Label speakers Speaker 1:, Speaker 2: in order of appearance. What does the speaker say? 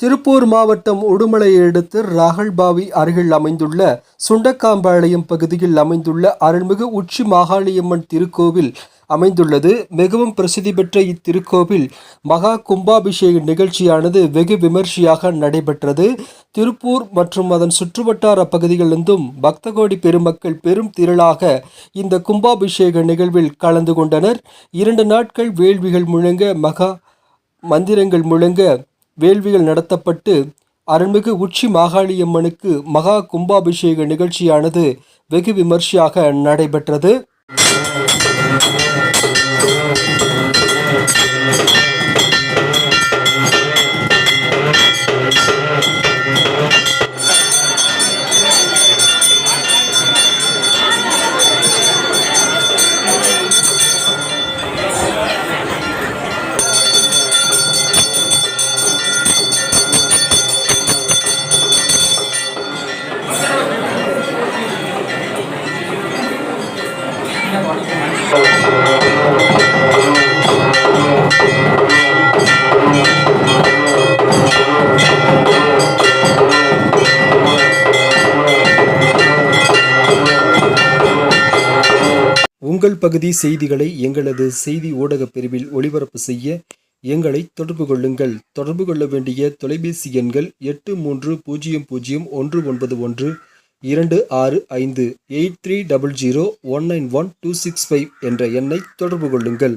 Speaker 1: திருப்பூர் மாவட்டம் உடுமலையை அடுத்து ராகல்பாவி அருகில் அமைந்துள்ள சுண்டக்காம்பாளையம் பகுதியில் அமைந்துள்ள அருள்மிகு உச்சி மாகாளியம்மன் திருக்கோவில் அமைந்துள்ளது. மிகவும் பிரசித்தி பெற்ற இத்திருக்கோவில் மகா கும்பாபிஷேக நிகழ்ச்சியானது வெகு விமர்சையாக நடைபெற்றது. திருப்பூர் மற்றும் அதன் சுற்றுவட்டார பகுதிகளிலிருந்தும் பக்தகோடி பெருமக்கள் பெரும் திரளாக இந்த கும்பாபிஷேக நிகழ்வில் கலந்து கொண்டனர். 2 நாட்கள் வேள்விகள் முழங்க, மகா மந்திரங்கள் முழங்க வேள்விகள் நடத்தப்பட்டு அருள்மிகு உச்சி மாகாளியம்மனுக்கு மகா கும்பாபிஷேக நிகழ்ச்சியானது வெகு விமர்சையாக நடைபெற்றது. உங்கள் பகுதி செய்திகளை எங்களது செய்தி ஊடக பிரிவில் ஒளிபரப்பு செய்ய எங்களை தொடர்பு கொள்ளுங்கள். தொடர்பு கொள்ள வேண்டிய தொலைபேசி எண்கள் 8300191265 8300191265 என்ற எண்ணை தொடர்பு கொள்ளுங்கள்.